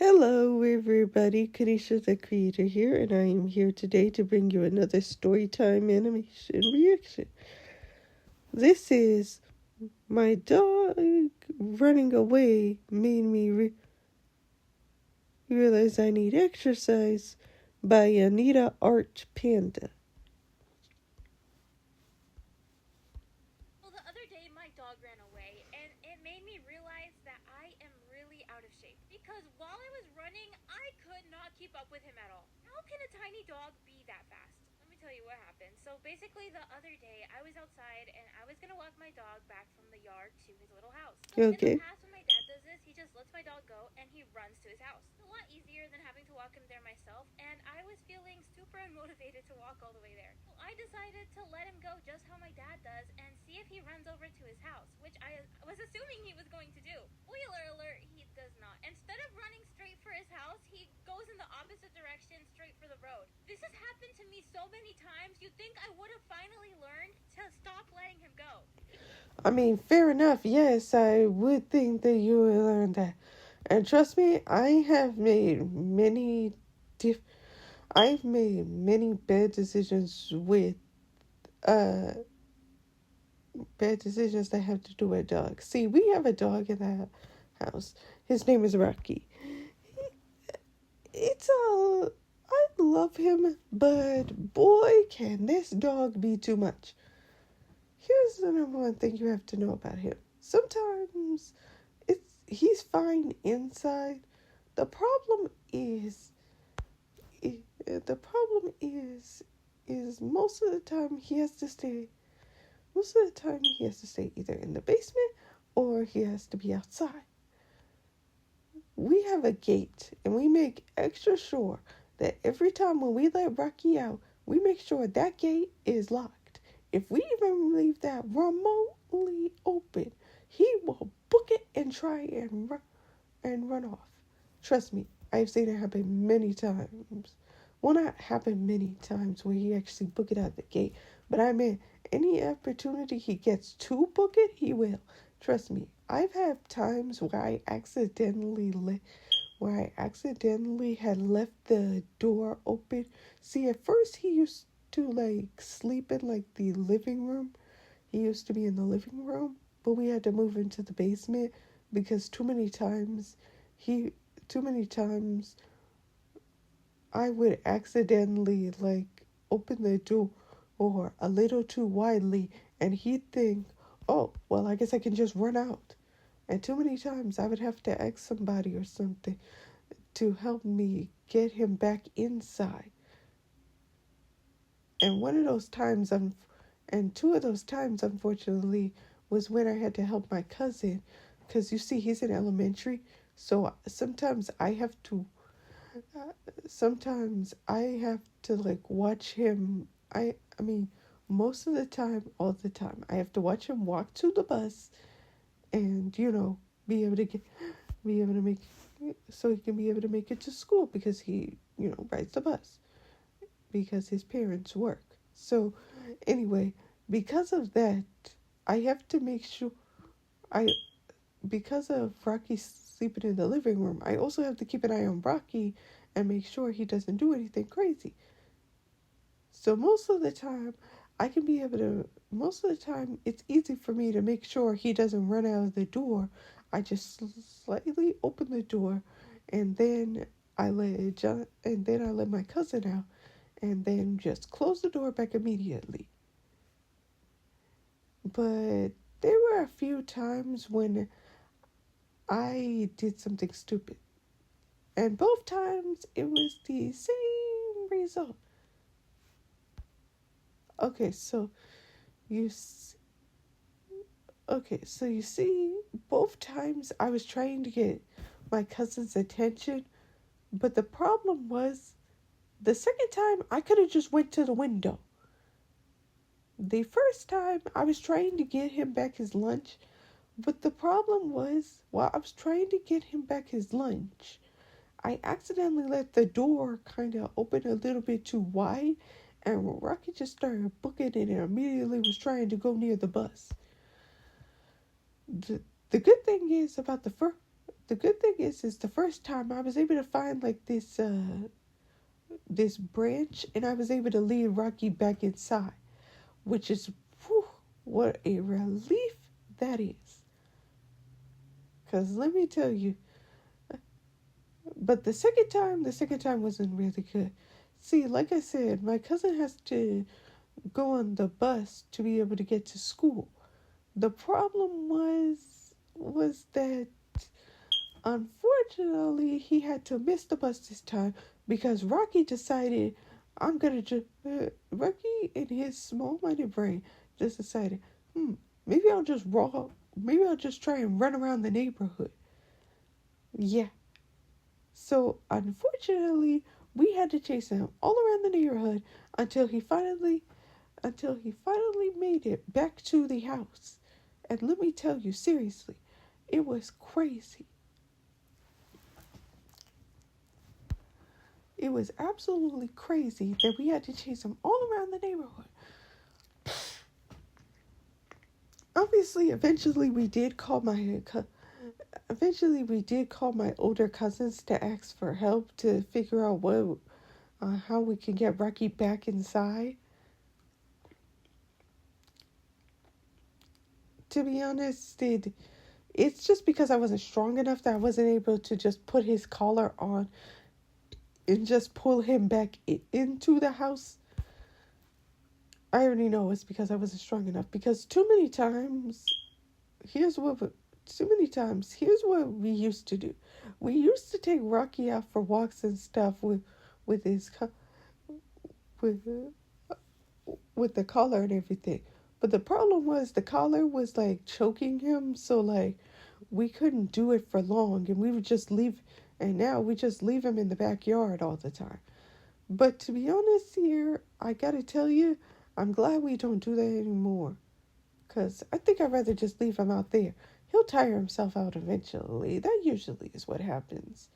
Hello, everybody. Kanisha the Creator here, and I am here today to bring you another Storytime animation reaction. This is My Dog Running Away Made Me Realize I Need Exercise by Anita Art Panda. Well, the other day my dog ran away, and it made me realize that I am really out of shape. Because while I was running, I could not keep up with him at all. How can a tiny dog be that fast? Let me tell you what happened. So basically, the other day I was outside and I was gonna walk my dog back from the yard to his little house. So in the Okay. past, when my dad does this, he just lets my dog go and he runs to his house. It's a lot easier than having to walk him there myself, and I was feeling super unmotivated to walk all the way there. So I decided to let him go just how my dad does and see if he runs over to his house, which I was assuming he was going to do. Spoiler alert, he does not. Instead of running straight for his house, he goes in the opposite direction, straight for the road. This has happened to me so many times, you'd think I would have finally learned to stop letting him go. I mean, fair enough. Yes, I would think that you would learn that. And trust me, I've made many bad decisions with uh bad decisions that have to do with dogs. See, we have a dog in the house. His name is Rocky. It's a I love him, but boy, can this dog be too much. Here's the number one thing you have to know about him. Sometimes he's fine inside. The problem is the problem is most of the time he has to stay either in the basement or he has to be outside. We have a gate and we make extra sure that every time when we let Rocky out, we make sure that gate is locked. If we even leave that remotely open, he will book it and try and run off. Trust me, I've seen it happen many times. Well, not happen many times where he actually book it out the gate, but I mean, any opportunity he gets to book it, he will. Trust me, I've had times where I accidentally had left the door open. See, at first he used to sleep in the living room. He used to be in the living room, but we had to move into the basement because he too many times I would accidentally open the door or a little too widely and he'd think, oh, well, I guess I can just run out. And too many times I would have to ask somebody or something to help me get him back inside. And one of those times, and two of those times, unfortunately, was when I had to help my cousin. Because you see, he's in elementary. So sometimes I have to watch him. I mean, most of the time, all the time, I have to watch him walk to the bus and, be able to be able to make so he can be able to make it to school because he, rides the bus because his parents work. So anyway, because of that, I have to make sure I because of Rocky sleeping in the living room, I also have to keep an eye on Rocky and make sure he doesn't do anything crazy. So most of the time, it's easy for me to make sure he doesn't run out of the door. I just slightly open the door and then I let my cousin out and then just close the door back immediately. But there were a few times when I did something stupid. And both times it was the same result. Okay, so you s- you see, both times I was trying to get my cousin's attention, but the problem was the second time I could have just went to the window. The first time I was trying to get him back his lunch, but the problem was while I was trying to get him back his lunch, I accidentally let the door kind of open a little bit too wide, and Rocky just started booking it and immediately was trying to go near the bus. The, the good thing is about the good thing is the first time I was able to find like this branch, and I was able to lead Rocky back inside, which is, whew, what a relief that is. Cause let me tell you, but the second time wasn't really good. See, like I said, my cousin has to go on the bus to be able to get to school. The problem was that unfortunately he had to miss the bus this time because Rocky decided I'm gonna just Rocky in his small-minded brain just decided, maybe I'll just raw, maybe I'll just try and run around the neighborhood. Yeah. So unfortunately, we had to chase him all around the neighborhood until he finally made it back to the house. And let me tell you, seriously, it was crazy. It was absolutely crazy that we had to chase him all around the neighborhood. Obviously, eventually we did call my older cousins to ask for help to figure out how we can get Rocky back inside. To be honest, it's just because I wasn't strong enough that I wasn't able to just put his collar on and just pull him back into the house. I already know it's because I wasn't strong enough. Because here's what here's what we used to do. We used to take Rocky out for walks and stuff with his with with the collar and everything. But the problem was the collar was like choking him, so like we couldn't do it for long, and we would just leave. And now we just leave him in the backyard all the time. But to be honest, here I gotta tell you, I'm glad we don't do that anymore. Cause I think I'd rather just leave him out there. He'll tire himself out eventually. That usually is what happens.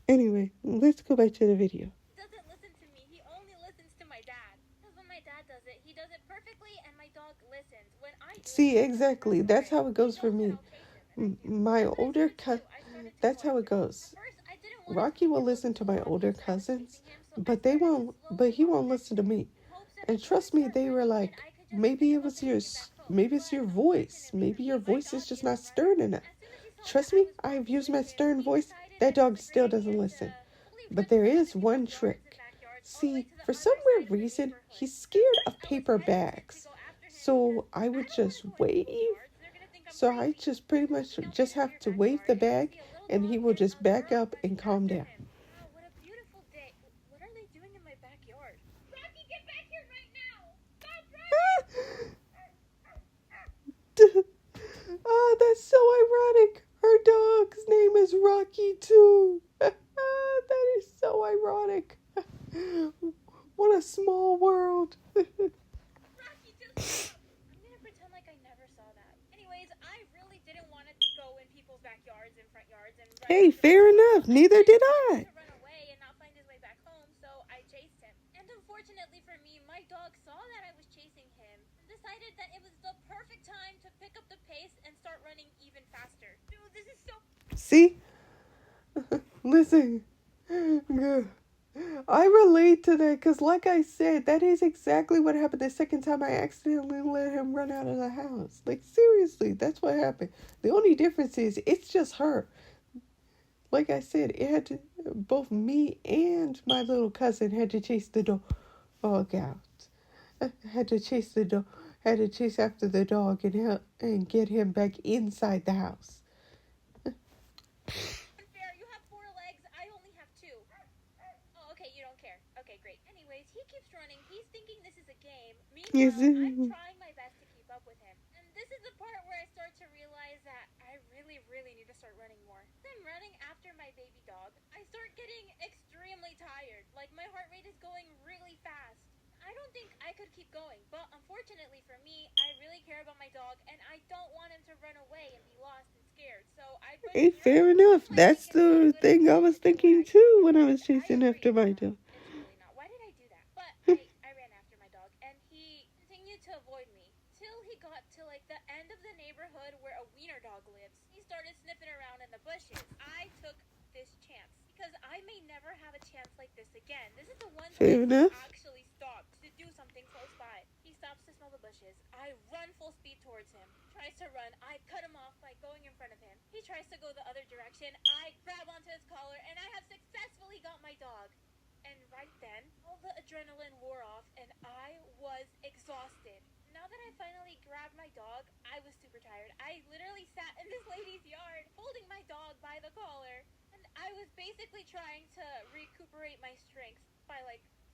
Anyway, let's go back to the video. He doesn't listen to me. He only listens to my dad. Because when my dad does it, he does it perfectly, and my dog listens. When I do See, it, exactly. That's how it goes for he knows me. that I'll chase him, and I do. My But I older started cousin. to. I started to That's how watch it him. goes. At first, I didn't want to Rocky take will him listen to my older because I was cousins, chasing him, so I but started to slowly he walk won't next listen to to him me. in hopes that And if he would trust me, start they were running, then like, I could just pick maybe him it up was and take him back home. maybe it's But your voice. unfortunately for Maybe your me, my voice is dog just is not a runner. stern enough. As soon as he saw that Trust I me, was I've walking used my with him, stern he voice. decided That that it was dog a great still idea doesn't to listen. fully But run there through other is people's one yards and trick. backyards all the way See, to the for some other side weird of the reason, neighborhood. he's At scared first, of I was paper hesitant to bags. go after him because So I I would don't want just to go in people's wave. yards. They're gonna think I'm So I crazy. just pretty So much he now just faces have your to wave the backyard, and I bag, see a little and he dog will and just a back girl up running and calm after down. him. Wow, what a beautiful day. What are they doing in my backyard? Rocky, get back here right now! Stop running! Oh, that's so ironic. Her dog's name is Rocky too. That is so ironic. What a small world. Rocky, just stop! I'm gonna pretend like I never saw that. Anyways, I really didn't want to go in people's backyards and front yards and run Hey, after my fair dog. enough. I Neither didn't did want him I. to run away and not find his way back home, so I chased him. And unfortunately for me, my dog saw that I was chasing him and decided that it was the perfect time to pick up the pace and start running even faster. Dude, this is so... See? Listen. I relate to that because, like I said, that is exactly what happened the second time I accidentally let him run out of the house. Like, seriously, that's what happened. The only difference is it's just her. Like I said, it had to, both me and my little cousin had to chase the dog out. Had to chase the dog, had to chase after the dog and get him back inside the house. Unfair, you have 4 legs, I only have 2. Oh, okay, you don't care. Okay, great. Anyways, he keeps running. He's thinking this is a game. Yes. Meanwhile, I'm trying my best to keep up with him. And this is the part where I start to realize that I really, really need to start running more. As I'm running after my baby dog, I start getting extremely tired. Like, my heart rate is going really fast. I don't think I could keep going, but unfortunately for me, I really care about my dog, and I don't want him to run away and be lost and scared. So I put, Hey, fair enough. this might That's think it's not a the good thing I idea was to do what thinking I did, too when I was and I chasing agree after it's my not. dog. It's really not. Why did I do that? But I ran after my dog, and he continued to avoid me till he got to like the end of the neighborhood where a wiener dog lives. He started sniffing around in the bushes. I took this chance because I may never have a chance like this again. This is the one Fair time he enough. actually stopped to do something close by. He stops to smell the bushes. I run full speed towards him. Tries to run. I cut him off by going in front of him. He tries to go the other direction. I grab onto his collar and I have successfully got my dog. And right then, all the adrenaline wore off and I was exhausted. Now that I finally grabbed my dog, I was super tired. I literally sat in this lady's yard holding my dog by the collar. And I was basically trying to recuperate my strength by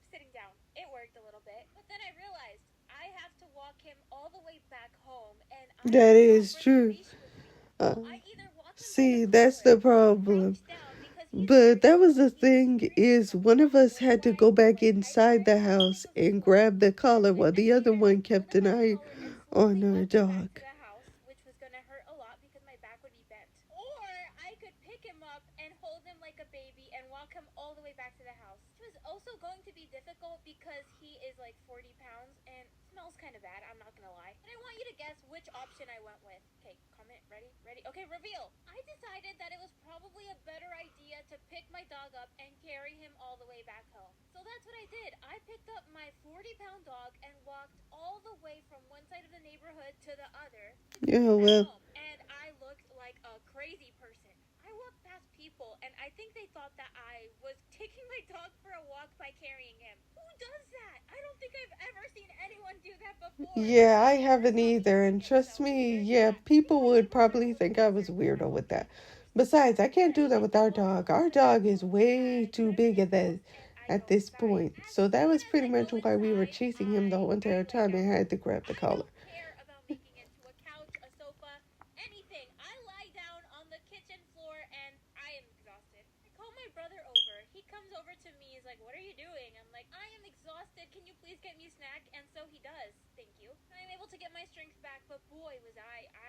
sitting down. It worked a little bit. But then I realized I have to walk him all the way back home and I That do not is bring a true. leash with me. Uh, So I either walk him by the See, that's collar the or problem. crouch down because he's But very that was small. the He's thing very is small. one of I us was had to go trying to back I inside carried the him up on house the and floor grab the collar gently while and the other needed one hold kept him an by the eye collar and on slowly our walk him back dog. to the house, which was gonna hurt a lot because my back would be bent. Or I could pick him up and hold him like a baby and walk him all the way back to the house. Which was also going to be difficult because he is like 40 pounds and smells kind of bad, I'm not gonna lie. And I want you to guess which option I went with. Okay, comment, ready? Okay, reveal. I decided that it was probably a better idea to pick my dog up and carry him all the way back home. So that's what I did. I picked up my 40-pound dog and walked all the way from one side of the neighborhood to the other to take Yeah, him back well, home. And I looked like a crazy person. I walked past people and I think they thought that I was taking my dog for a walk by carrying him. Who does that? I don't think I've ever seen anyone do that before. yeah, This I is the first haven't time me either. doing And it, trust so me, there's yeah, that. people Before the would neighborhood probably was think I was closer, I weirdo was with that. super thirsty. Besides, I And can't do I that used with to our go dog. home Our to the dog back is home way I too put him in big his at house that and I at go this inside. point. As So that soon was as pretty I much go why we were inside, chasing him the whole I entire lay time and down. had to grab the I collar. don't care about making it to a couch, a sofa, anything. I lie down on the kitchen floor and I am exhausted. I call my brother over. He comes over to me. He's like, "What are you doing?" I'm like, "I am exhausted. Can you please get me a snack?" And so he does. Thank you. I'm able to get my strength back, but boy,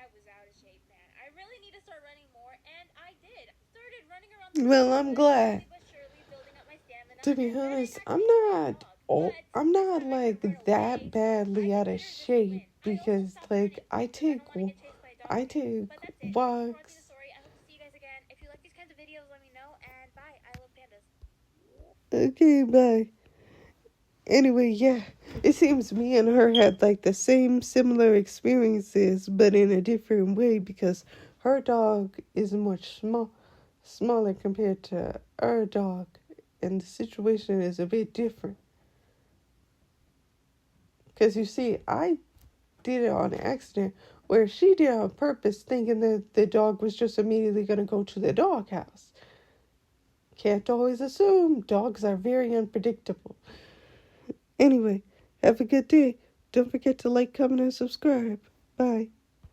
I was out of shape, man. I really need to start running more, and I did. I started running around the Well, I'm neighborhood, glad. slowly but surely building up my stamina, To be and then I honest, got chased by a dog. But I'm this not time I could run like that away, so I badly out of consider this a shape win. I almost because stopped like running because I don't want to get chased by a dog I again. take But that's it. This is Rocky the walks. Story. I hope to see you guys again. If you like these kinds of videos, let me know, and bye. I love pandas. Okay, bye. Anyway, yeah, it seems me and her had like the same similar experiences, but in a different way because her dog is much smaller compared to our dog, and the situation is a bit different. Because you see, I did it on accident, where she did it on purpose, thinking that the dog was just immediately going to go to the doghouse. Can't always assume. Dogs are very unpredictable. Anyway, have a good day. Don't forget to like, comment, and subscribe. Bye.